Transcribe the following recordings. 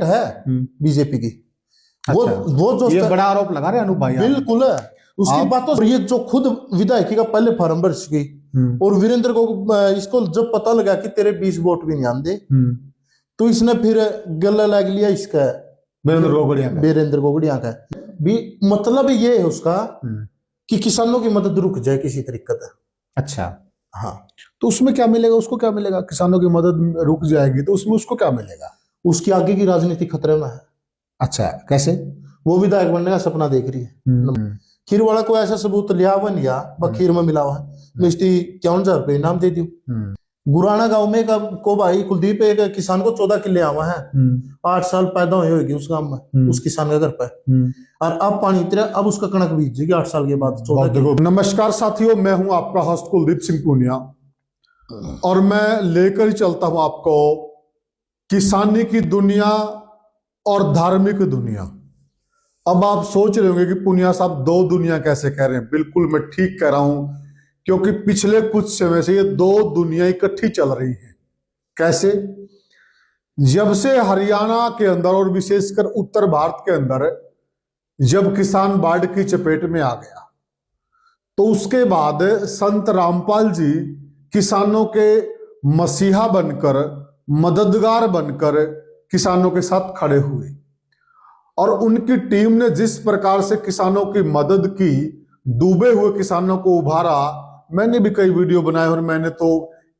है बीजेपी की। अच्छा, वो जो ये बड़ा आरोप लगा रहे अनूप भाई। बिल्कुल है उसकी बात। तो ये जो खुद विधायकी का पहले फॉर्म भर गई और वीरेंद्र को इसको जब पता लगा कि तेरे 20 वोट भी नहीं आते तो इसने फिर गला लग लिया इसका वीरेंद्र गोगड़िया का भी। मतलब ये है उसका कि किसानों की मदद रुक जाए किसी तरीके से। अच्छा, हाँ, तो उसमें क्या मिलेगा उसको? क्या मिलेगा? किसानों की मदद रुक जाएगी तो उसमें उसको क्या मिलेगा? उसकी आगे की राजनीति खतरे में है। अच्छा, कैसे? वो विधायक बनने का सपना देख रही है। खीर वाला को ऐसा सबूत लिया हुआ नहीं यार, खीर में मिला हुआ है, मैं इसकी 51,000 रुपये इनाम दे दी। गुराना गांव में को भाई कुलदीप एक किसान को 14 किले आवा है, 8 साल पैदा हुई होगी उस गांव में, उस किसान के घर पे, और अब पानी उतरा, अब उसका कणक बीजेगी 8 साल के बाद 14 किलो। नमस्कार साथियों, मैं हूं आपका होस्ट कुलदीप सिंह पूनिया और मैं लेकर ही चलता हूं आपको किसानी की दुनिया और धार्मिक दुनिया। अब आप सोच रहे होंगे कि पूनिया साहब दो दुनिया कैसे कह रहे हैं? बिल्कुल मैं ठीक कह रहा हूं, क्योंकि पिछले कुछ समय से ये दो दुनिया इकट्ठी चल रही है। कैसे? जब से हरियाणा के अंदर और विशेषकर उत्तर भारत के अंदर जब किसान बाढ़ की चपेट में आ गया तो उसके बाद संत रामपाल जी किसानों के मसीहा बनकर, मददगार बनकर किसानों के साथ खड़े हुए और उनकी टीम ने जिस प्रकार से किसानों की मदद की, डूबे हुए किसानों को उभारा। मैंने भी कई वीडियो बनाए और मैंने तो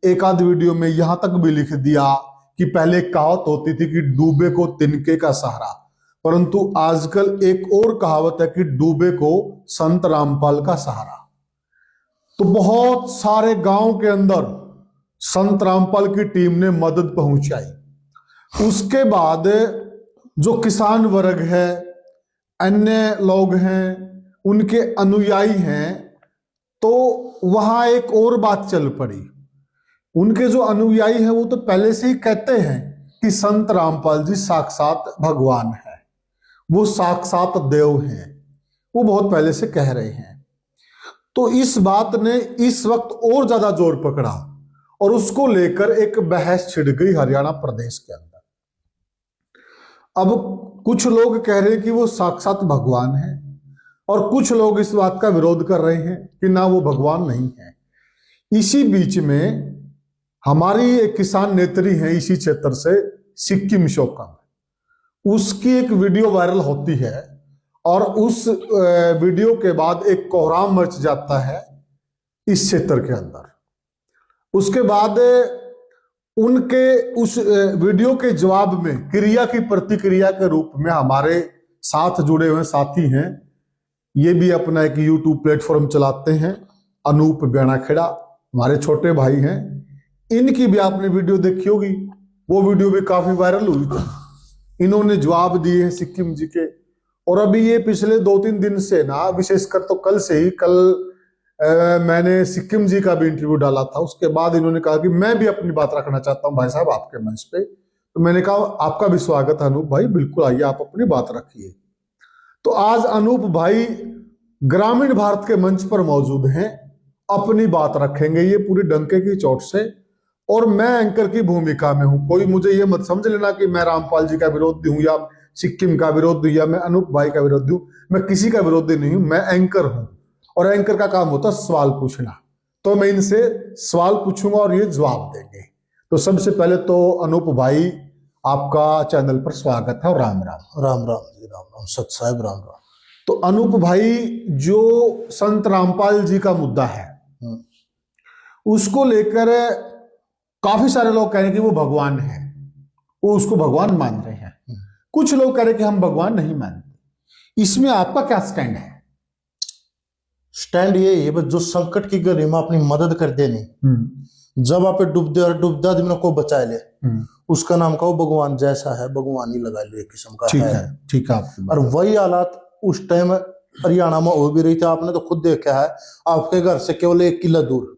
एक आध वीडियो में यहां तक भी लिख दिया कि पहले कहावत होती थी कि डूबे को तिनके का सहारा, परंतु आजकल एक और कहावत है कि डूबे को संत रामपाल का सहारा। तो बहुत सारे गांव के अंदर संत रामपाल की टीम ने मदद पहुंचाई। उसके बाद जो किसान वर्ग है, अन्य लोग हैं, उनके अनुयायी हैं, तो वहां एक और बात चल पड़ी। उनके जो अनुयायी हैं वो तो पहले से ही कहते हैं कि संत रामपाल जी साक्षात भगवान है, वो साक्षात देव हैं, वो बहुत पहले से कह रहे हैं। तो इस बात ने इस वक्त और ज्यादा जोर पकड़ा और उसको लेकर एक बहस छिड़ गई हरियाणा प्रदेश के अंदर। अब कुछ लोग कह रहे हैं कि वो साक्षात भगवान है और कुछ लोग इस बात का विरोध कर रहे हैं कि ना वो भगवान नहीं है। इसी बीच में हमारी एक किसान नेत्री है इसी क्षेत्र से, सिक्किम शोकंग, उसकी एक वीडियो वायरल होती है और उस वीडियो के बाद एक कोहराम मच जाता है इस क्षेत्र के अंदर। उसके बाद उनके उस वीडियो के जवाब में क्रिया की प्रतिक्रिया के रूप में हमारे साथ जुड़े हुए साथी हैं, ये भी अपना एक यूट्यूब प्लेटफॉर्म चलाते हैं, अनूप बेणाखेड़ा, हमारे छोटे भाई हैं। इनकी भी आपने वीडियो देखी होगी, वो वीडियो भी काफी वायरल हुई थी। इन्होंने जवाब दिए हैं सिक्किम जी के। और अभी ये पिछले 2-3 दिन से ना, विशेषकर तो कल से ही, कल मैंने सिक्किम जी का भी इंटरव्यू डाला था। उसके बाद इन्होंने कहा कि मैं भी अपनी बात रखना चाहता हूं भाई साहब आपके मंच पे। तो मैंने कहा आपका भी स्वागत है अनूप भाई, बिल्कुल आइए आप अपनी बात रखिए। तो आज अनूप भाई ग्रामीण भारत के मंच पर मौजूद हैं, अपनी बात रखेंगे ये पूरी डंके की चोट से। और मैं एंकर की भूमिका में हूं, कोई मुझे ये मत समझ लेना कि मैं रामपाल जी का विरोधी हूं या सिक्किम का विरोधी या मैं अनूप भाई का विरोधी हूं। मैं किसी का विरोधी नहीं हूं, मैं एंकर हूं और एंकर का काम होता है सवाल पूछना। तो मैं इनसे सवाल पूछूंगा और ये जवाब देंगे। तो सबसे पहले तो अनूप भाई आपका चैनल पर स्वागत है और राम राम। राम राम जी, राम राम, सत साहिब, राम राम। तो अनूप भाई, जो संत रामपाल जी का मुद्दा है उसको लेकर काफी सारे लोग कह रहे हैं कि वो भगवान है, वो उसको भगवान मान रहे हैं। कुछ लोग कह रहे हैं कि हम भगवान नहीं मानते। इसमें आपका क्या स्टैंड है? स्टैंड ये है बस, जो संकट की घड़ी में अपनी मदद कर देनी, जब आप डूबते और डूबते आदमी को बचा ले, उसका नाम कहो भगवान जैसा है, भगवान ही लगा लो, एक किस्म का ठीक है। ठीक है। और वही हालात उस टाइम हरियाणा में हो भी रही थी। आपने तो खुद देखा है, आपके घर से केवल 1 किला दूर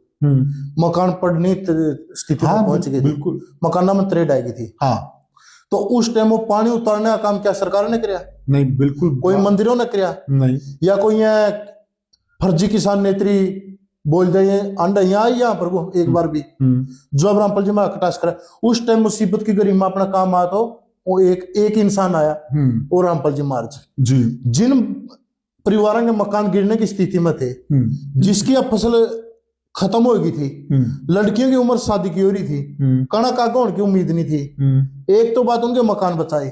मकान पड़ने स्थिति में पहुंच गई, बिल्कुल मकाना में त्रेड आएगी थी। हाँ, तो उस टाइम वो पानी उतारने का काम क्या सरकार ने किया? नहीं, बिल्कुल। कोई मंदिरों ने किया? नहीं। या कोई फर्जी किसान नेत्री बोल दे अंडा यहाँ आई यहाँ पर वो एक बार भी जो अब रामपाल जी में कटाश करा, उस टाइम मुसीबत की घड़ी में अपना काम आया तो वो एक इंसान आया और रामपाल जी मार्च जी जिन परिवारों के मकान गिरने की स्थिति में थे, जिसकी अब फसल खत्म हो गई थी, लड़कियों की उम्र शादी की हो रही थी, कणक आगे होने की उम्मीद नहीं थी। एक तो बात उनके मकान बचाए,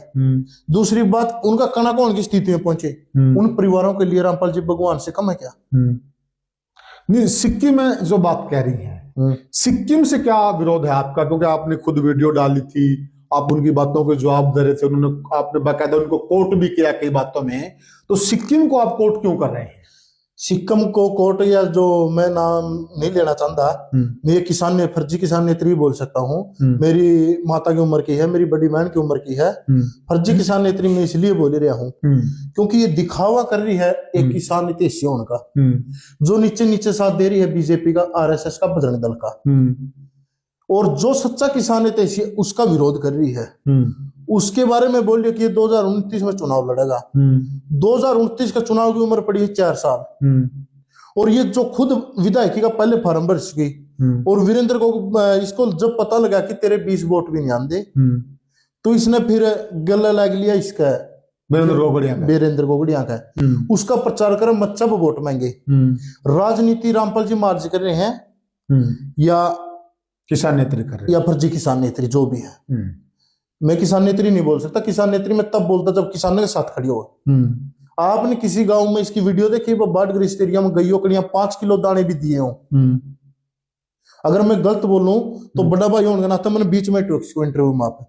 दूसरी बात उनका कणक होने की स्थिति में पहुंचे। उन परिवारों के लिए रामपाल जी भगवान से कम है क्या? नहीं, सिक्किम में जो बात कह रही है, सिक्किम से क्या विरोध है आपका? क्योंकि आपने खुद वीडियो डाली थी, आप उनकी बातों को जवाब दे रहे थे, उन्होंने आपने बाकायदा उनको कोट भी किया कई बातों में, तो सिक्किम को आप कोट क्यों कर रहे हैं? सिक्किम को कोट या जो मैं नाम नहीं लेना चाहता, मैं ये किसान ने फर्जी किसान नेत्री बोल सकता हूँ। मेरी माता की उम्र की है, मेरी बड़ी बहन की उम्र की है। फर्जी किसान नेत्री मैं इसलिए बोल रहा हूँ क्योंकि ये दिखावा कर रही है एक किसान नीति होने का, जो नीचे नीचे साथ दे रही है बीजेपी का, आरएसएस का, बजरंग दल का, और जो सच्चा किसान नीति उसका विरोध कर रही है। उसके बारे में बोल रही कि ये 2029 में चुनाव लड़ेगा। 2029 का चुनाव की उम्र पड़ी है 4 साल, और ये जो खुद विधायकी का पहले फार्म भर चुकी, और वीरेंद्र को इसको जब पता लगा कि तेरे 20 वोट भी नहीं आते, तो इसने फिर गला लग लिया इसका वीरेंद्र गोगड़िया का, उसका प्रचार कर मच्छा वोट मांगे। राजनीति रामपाल जी मार्च कर रहे हैं या किसान नेत्री कर रहे हैं, या फर्जी किसान नेत्री जो भी है। मैं किसान नेत्री नहीं बोल सकता, किसान नेत्री मैं तब बोलता जब किसानों के साथ खड़ी हो। आपने किसी गांव में इसकी वीडियो देखी, वो बाढ़ग्रस्त एरिया में गईयों कड़ियां 5 किलो दाने भी दिए हों। अगर मैं गलत बोलूं तो बड़ा भाई होने का नाता मैंने बीच में इंटरव्यू में आप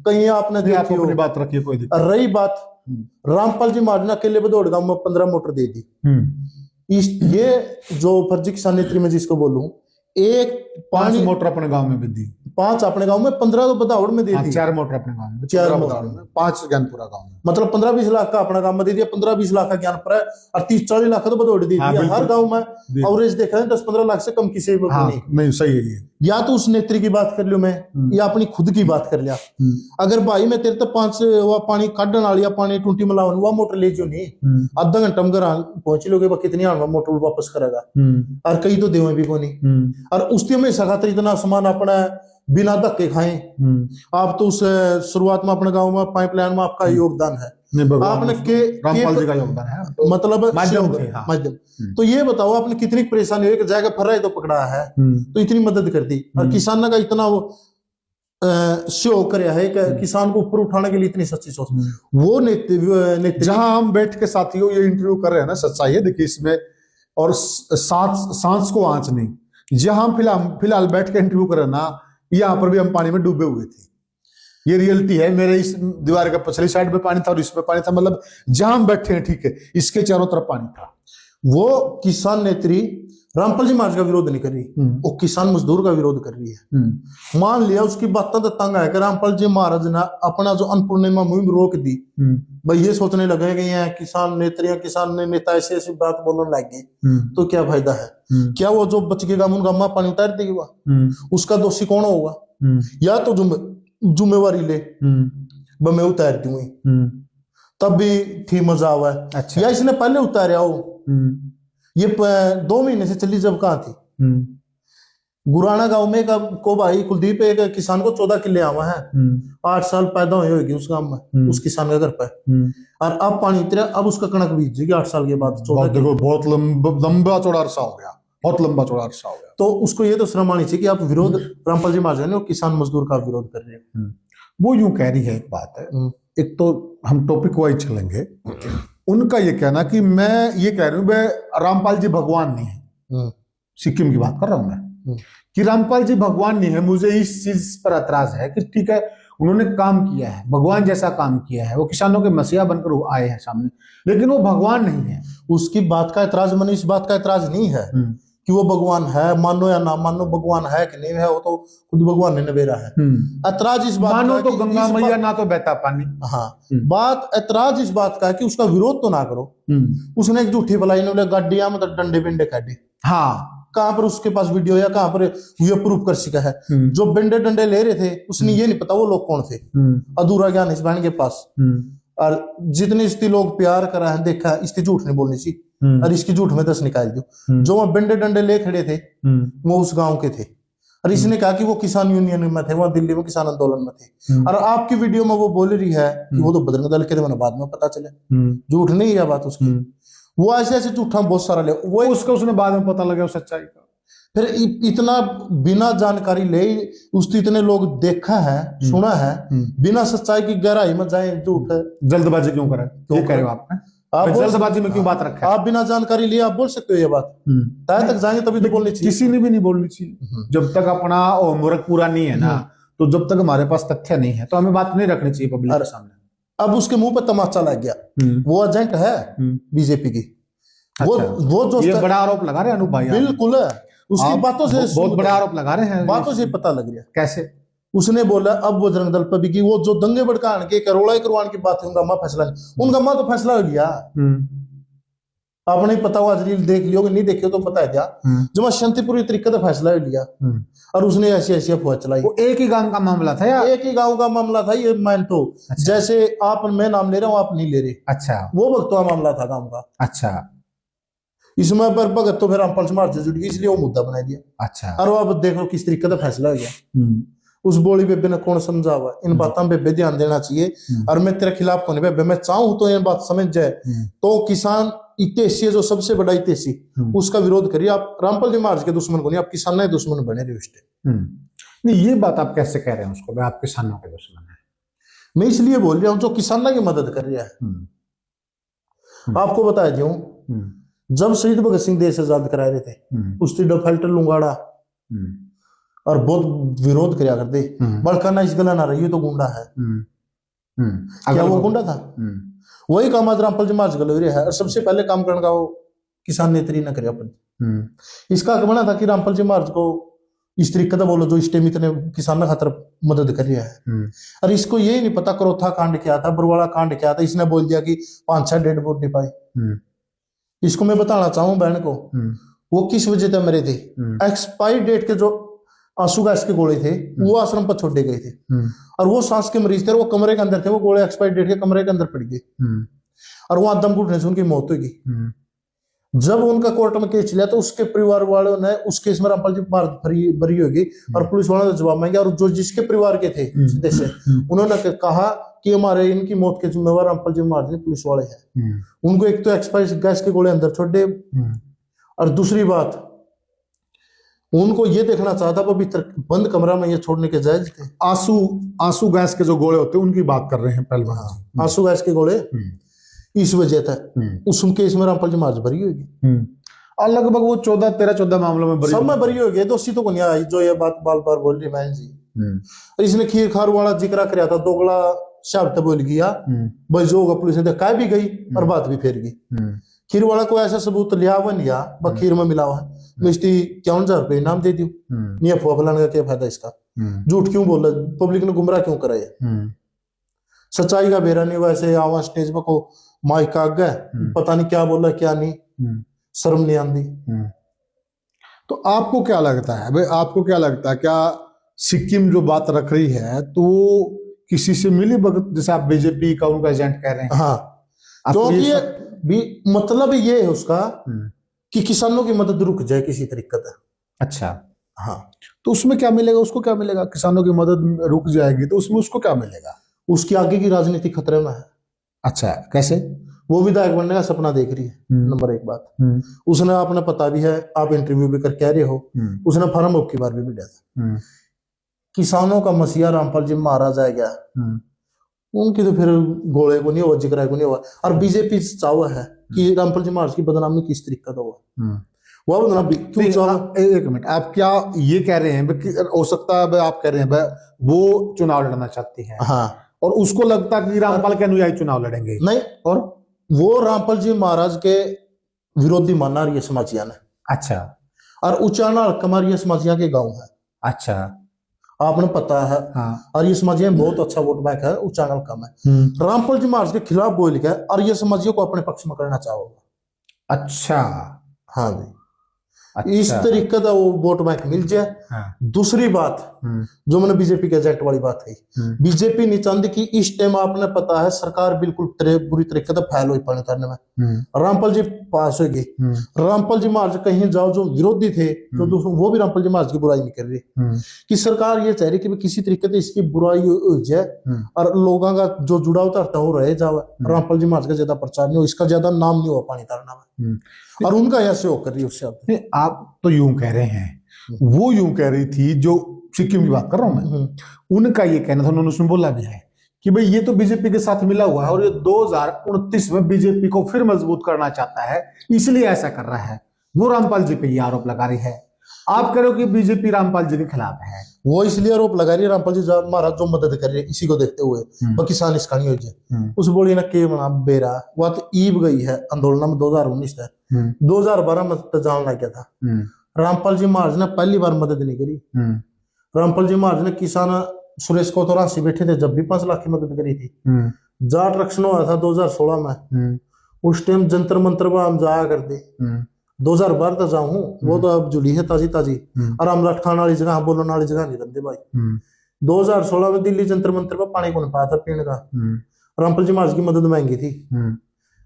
कहीं आपने देखी हो, बात रखी कोई रही बात रामपाल जी मारना अकेले बदौड़ गांव में 15 मोटर दे दी। ये जो फर्जी किसान नेत्री में जिसको बोलूं, एक 5 मोटर अपने गांव में भी दी, 5 अपने गांव में, 15 तो बदावड़ में दे दी। 4 मोटर अपने गांव में, 4 बदावड़ में, 5 ज्ञानपुरा गांव में, मतलब 15-20 लाख का अपना गांव में दे दिया, 15-20 लाख का ज्ञानपुरा है, और 30-40 लाख का तो बदौड़ दे दिया। हर गांव में एवरेज देखा है 10-15 लाख से कम किसी को नहीं। सही है ये। या तो उस नेत्री की बात कर लियो मैं, या अपनी खुद की बात कर लिया। अगर भाई मैं तेरे तो 5 पानी काटने वाली या पानी टूटी मिलावन वह मोटर ले जो नहीं, आधा घंटा में घर पहुंच लोगे, कितनी आना मोटर वापस करेगा, और कई तो देवे भी को नहीं। और उसके में खातिर इतना सामान अपना बिना धक्के खाएं। आप तो उस शुरुआत में अपने गांव में पाइपलाइन में आपका योगदान है, आपने रामपाल जी का योगदान है, मतलब माध्यम। तो ये बताओ आपने कितनी परेशानी हुई, जाकर फर्रा तो पकड़ा है, तो इतनी मदद कर दी, और किसानों का इतना वो शो कराया है कि किसान को ऊपर उठाने के लिए इतनी सच्ची सोच। वो नेत्री जहां हम बैठ के साथियों ये इंटरव्यू कर रहे हैं ना, सच्चाई है देखिए इसमें, और सांस को आंच नहीं। जहां हम फिलहाल बैठ के इंटरव्यू कर रहे हैं ना, यहाँ पर भी हम पानी में डूबे हुए थे, ये रियलिटी है। मेरे इस दीवार का पिछली साइड में पानी था और इसमें पानी था, मतलब जहां हम बैठे हैं ठीक है, इसके चारों तरफ पानी था। वो किसान नेत्री रामपाल जी मार्च का विरोध नहीं कर रही, वो किसान मजदूर का विरोध कर रही है। मान लिया उसकी बातें तो तंग है कि रामपाल जी महाराज ने अपना जो अन्नपूर्णिमा मुहिम रोक दी, भाई ये सोचने लगे कि यहाँ किसान नेत्रियां, किसान नेता ऐसी ऐसी बात बोलने लग गए, तो क्या फायदा है? क्या वो जो बच गएगा उनका माँ पानी उतार देगी, उसका दोषी कौन होगा? या तो जुम्मेवारी ले मैं उतार दूंगी, तब भी थी मजा हुआ है। अच्छा। या इसने पहले उतारा हो, ये 2 महीने से चली जब कहाँ थी। गुराना गांव में को भाई कुलदीप एक किसान को 14 किले आवा है, 8 साल पैदा हुई होगी उस गांव में, उस किसान के घर पे, और अब पानी उतरा, अब उसका कणक बीजेगी 8 साल के बाद। बहुत लंबा चौड़ा अरसा हो गया, बहुत लंबा चौड़ा अरसा हो गया। तो उसको ये तो शर्म आनी चाहिए कि आप विरोध रामपाल जी मार्च ने किसान मजदूर का विरोध कर रहे हैं। वो यूं कह रही है, एक बात है, एक तो हम टॉपिक वाइज चलेंगे। उनका ये कहना कि मैं ये कह रही हूँ रामपाल जी भगवान नहीं है, सिक्किम की बात कर रहा हूं मैं, कि रामपाल जी भगवान नहीं है। मुझे इस चीज पर एतराज है कि ठीक है उन्होंने काम किया है, भगवान जैसा काम किया है, वो किसानों के मसीहा बनकर आए हैं सामने, लेकिन वो भगवान नहीं है। उसकी बात का एतराज, मैंने इस बात का एतराज नहीं है कि वो भगवान है, मानो या ना मानो भगवान है कि नहीं है, वो तो खुद भगवान ने नवेरा है। एतराज इस बात मानो तो गंगा मैया ना तो बहता पानी। हाँ, बात एतराज इस बात का है कि उसका विरोध तो ना करो। उसने एक झूठी भलाई ने गाड़ियां मतलब डंडे बिंडे काटे, हाँ कहां पर उसके पास वीडियो या कहां पर ये प्रूफ कर सका है। जो बिंडे डंडे ले रहे थे उसने ये नहीं पता वो लोग कौन थे, अधूरा ज्ञान इस बहन के पास। और जितने इसकी लोग प्यार करा है देखा, इसकी झूठ नहीं बोलनी चाहिए, और इसकी झूठ में 10 निकाल दो। जो वहां बिंडे डंडे ले खड़े थे वो उस गांव के थे, और इसने कहा कि वो किसान यूनियन में थे, वहां दिल्ली में किसान आंदोलन में थे। और आपकी वीडियो में वो बोल रही है कि वो तो बजरंग दल के थे, मैंने बाद में पता चले। झूठ नहीं है बात उसकी। वो ऐसे ऐसे झूठा बहुत सारा ले, वो उसका उसने बाद में पता लगा सच्चाई का। फिर इतना बिना जानकारी ले उसने इतने लोग देखा है, सुना है, बिना सच्चाई की गहराई में जाए झूठ है। जल्दबाजी क्यों करे, क्यों कह रहे हो आपने? आप जल्दबाजी में क्यों बात रखा है? आप बिना जानकारी लिए आप बोल सकते हो ये बात? तय तक जाएंगे तभी तो बोलनी चाहिए। किसी ने भी नहीं बोलनी चाहिए। जब तक अपना होमवर्क पूरा नहीं है ना, तो जब तक हमारे पास तथ्य नहीं है तो हमें बात नहीं रखनी चाहिए पब्लिक के सामने। अब उसके मुंह पर तमाचा लग गया, वो एजेंट है बीजेपी की। वो जो ये बड़ा आरोप लगा रहे हैं अनूप भाई, बिल्कुल है, उसकी बातों से बहुत बड़ा आरोप लगा रहे हैं, बातों से पता लग रहा है। कैसे? उसने बोला अब बजरंग दल पर भी कि वो जो दंगे भड़काने के करोड़ा करवान की बात है, उनका मां फैसला नहीं, उनका मां तो फैसला हो गया। आपने पता हुआ रील देख लियो, नहीं देखियो तो पता है क्या, जब शांतिपूर्ण तरीके से फैसला हो लिया और उसने ऐसी ऐसी अफवाह चलाई। वो एक ही गांव का मामला था या एक ही गांव का मामला था ये, मान तो जैसे आप मैं नाम ले रहा हूँ आप नहीं ले रहे। अच्छा, वो भक्तवा मामला था गांव का। अच्छा, इसमें पर भगत तो फिर रामपाल समाज से जुड़ गई, इसलिए वो मुद्दा बना दिया। अच्छा, और वो अब देखो किस तरीके का फैसला हो गया। उस बोली बेबे ने कौन समझा हुआ, इन बातों पे बेबे ध्यान देना चाहिए। और मैं तेरे खिलाफ कौन बेबे, मैं चाहूं तो ये बात समझ जाए तो किसान इतेशी है जो सबसे बड़ा इतेशी, उसका विरोध करिए। आप रामपाल जी महाराज के दुश्मन को नहीं, आप किसान के दुश्मन बने रहे। नहीं, ये बात आप कैसे कह रहे हैं उसको, आप किसानों के दुश्मन है? मैं इसलिए बोल रहा हूँ जो किसानों की मदद कर रहा है। आपको बता दूं, जब शहीद भगत सिंह देश आजाद करा रहे थे, उसकी डफेल्टर लुंगाड़ा और बहुत विरोध किया करते, बड़काना इस गला ना रही तो गुंडा है। क्या वो गुंडा था? वही काम आज रामपाल जी महाराज गलोरी है। और सबसे पहले काम करने का वो किसान नेत्री न करे अपन। इसका बना था कि रामपाल जी महाराज को इस तरीके का बोलो जो इस टाइम इतने किसान खातर मदद कर रहा है। और इसको यही नहीं पता करोथा कांड क्या था, बरवाड़ा कांड क्या था। इसने बोल दिया कि 5-6 डेड बॉडी पाई। इसको मैं बताना चाहूं बहन को, वो किस वजह से मरे थे। एक्सपायरी डेट के जो आंसू गैस के गोले थे वो आश्रम पर छोड़े गए थे, और वो सांस के मरीज थे, वो कमरे के अंदर थे, वो गोले एक्सपायरी डेट के कमरे के अंदर पड़ गए और वहां दम घुटने से उनकी मौत होगी। जब उनका कोर्ट में केस लिया तो उसके परिवार वालों ने उस केस में रामपाल जी बरी होगी और पुलिस वालों ने जवाब मांगा। और जो जिसके परिवार के थे जैसे उन्होंने कहा कि हमारे इनकी मौत के जिम्मेवार रामपाल जी महाराज पुलिस वाले हैं। उनको एक तो एक्सपायरी गैस के गोले अंदर छोड़ दे, और दूसरी बात उनको ये देखना चाहता पवित्र बंद कमरा में ये छोड़ने के जायज थे। आंसू गैस के जो गोले होते हैं उनकी बात कर रहे हैं पहलवान। आंसू गैस के गोले इस वजह था उस केस में रामपाल जी महाराज बरी होगी। और लगभग वो 14 मामलों में सब में बरी हो गए, दोषी तो को नहीं आई जो ये बात बार बार बोल रही बहन जी। और इसने खीर खार वाला जिक्र कराया था, दोगला शब्द बोल गया भाई जो होगा। पुलिस ने कह भी गई और बात भी फेर गई। खीर वाला को ऐसा सबूत लिया हुआ नहीं लिया, खीर में मिला हुआ है, मैं इसकी 51,000 रुपये इनाम दे दूं। नहीं अफवाह फैलाने का क्या फायदा इसका, झूठ क्यों बोला, पब्लिक ने गुमराह क्यों करा है। सच्चाई का बेरा नहीं, वैसे आवाज स्टेज पर को माइक आ गया, पता नहीं क्या बोला क्या नहीं, शर्म नहीं आती। तो आपको क्या लगता है भाई, आपको क्या लगता है, क्या सिक्किम जो बात रख रही है तो किसी से मिली भगत, जैसे आप बीजेपी का उनका एजेंट कह रहे हैं? हाँ, क्योंकि भी मतलब ये है उसका कि किसानों की मदद रुक जाए किसी तरीके से। अच्छा, हाँ, तो उसमें क्या मिलेगा, उसको क्या मिलेगा? किसानों की मदद रुक जाएगी तो उसमें उसको क्या मिलेगा? उसकी आगे की राजनीति खतरे में है। अच्छा, कैसे? वो विधायक बनने का सपना देख रही है, नंबर 1 बात। उसने अपना पता भी है, आप इंटरव्यू भी कर कह रहे हो, उसने फार्म अब की बार भी मिला था। किसानों का मसीहा रामपाल जी महाराज आ गया, उनकी तो फिर गोले को नहीं हुआ, जिक्र को नहीं हुआ। और बीजेपी चाहवा है कि रामपाल जी महाराज की बदनामी किस तरीके का हुआ, वह बदनामी क्यों चाहवा। एक मिनट, आप क्या ये कह रहे हैं कि हो सकता है आप कह रहे हैं वो चुनाव लड़ना चाहती है? हाँ, और उसको लगता कि रामपाल के अनुयायी चुनाव लड़ेंगे? नहीं, और वो रामपाल जी महाराज के विरोधी माना रही है समाजिया ने। अच्छा, और उचाना कमारिया समाजिया के गांव है। अच्छा, आपने पता है। हाँ, और ये समाजिया में बहुत अच्छा वोट बैंक है, उचानल कम है। रामपाल जी महाराज के खिलाफ बोल गया और ये समाजियों को अपने पक्ष में करना चाहोगे। अच्छा, हाँ जी, इस तरीके का वो वोट बैंक मिल जाए। हाँ। दूसरी बात जो मैंने बीजेपी के एजेंट वाली बात है, बीजेपी नहीं चाहती कि इस टाइम आपने पता है सरकार बिल्कुल बुरी तरीके से फैल हुई पानी करने में। रामपाल जी पास हो गई, रामपाल जी महाराज कहीं जाओ जो विरोधी थे तो वो भी रामपाल जी महाराज की बुराई नहीं कर रही कि सरकार ये चाह रही कि किसी तरीके से इसकी बुराई हो जाए और लोगों का जो जुड़ाव था वो रह जाए। रामपाल जी महाराज का ज्यादा प्रचार नहीं हो, इसका ज्यादा नाम नहीं हुआ पानी तारना में, और उनका ऐसे हो कर रही है उससे। आप तो यूं कह रहे हैं, वो यूं कह रही थी जो सिक्किम की बात कर रहा हूं मैं, उनका ये कहना था, उन्होंने उसमें बोला भी है कि भाई ये तो बीजेपी के साथ मिला हुआ है और ये 2029 में बीजेपी को फिर मजबूत करना चाहता है, इसलिए ऐसा कर रहा है। वो रामपाल जी पे ये आरोप लगा रही है। आप कह रहे हो कि बीजेपी रामपाल जी के खिलाफ है। वो इसलिए आरोप लगा रही है रामपाल जी महाराज जो मदद कर रहे हैं इसी को देखते हुए, वो किसान इसका नहीं हो जाए उस बोली ना के बना बेरा वो तो ईब गई है आंदोलन में 2019 है। 2012 में तो जान लग गया था। रामपाल जी महाराज ने पहली बार मदद नहीं करी। रामपाल जी महाराज ने किसान सुरेश कोतरासी बैठे थे जब भी 5 लाख की मदद करी थी। जाट रक्षण हुआ था 2016 में, उस टाइम जंतर मंत्र पर हम जाया करते। 2012 तक जाऊं वो तो अब जुली है ताजी ताजी, और हम रट खाने वाली जगह बोलने वाली जगह नहीं रहते भाई। 2016 में दिल्ली जंतर मंत्र पर पानी कौन पाया था पीने का, रामपाल जी महाराज की मदद मांगी थी।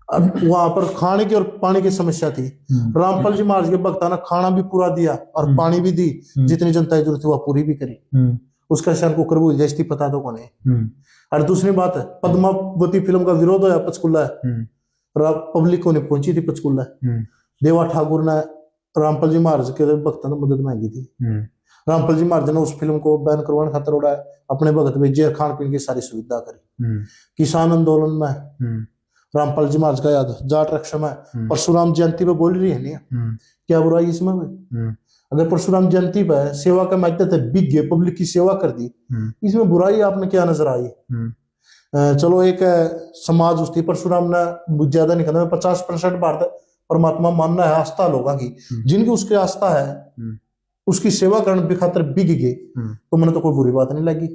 अब वहां पर खाने की और पानी की समस्या थी। रामपाल जी महाराज के भक्ता ने खाना भी पूरा दिया और पानी भी दी, जितनी जनता की जरूरत थी वह पूरी भी करी। उसका शान को करबू जैसी पता तो कौन है। और दूसरी बात है पद्मावती फिल्म का विरोध होया पंचकुला, पब्लिक को नहीं पहुंची थी पंचकुला। देवा ठाकुर ने रामपाल जी महाराज के भक्तों ने मदद मांगी थी। रामपाल जी महाराज ने उस फिल्म को बैन करवाने खातर उड़ा अपने भगत भेजे, खान पीने की सारी सुविधा करी। किसान आंदोलन में रामपाल जी महाराज का याद, जाट रक्षा में परशुराम जयंती पे बोल रही है नहीं, क्या बुराई इसमें भाई? अगर परशुराम जयंती पे सेवा का माध्यम से बिक गए, पब्लिक की सेवा कर दी, इसमें बुराई आपने क्या नजर आई? चलो एक समाज उसकी परशुराम ने ज्यादा नहीं कहना, 50% भारत परमात्मा मानना है, आस्था लोगों की जिनकी उसकी आस्था है, उसकी सेवा करने की खातर बिक गए, तो मैंने तो कोई बुरी बात नहीं लगी।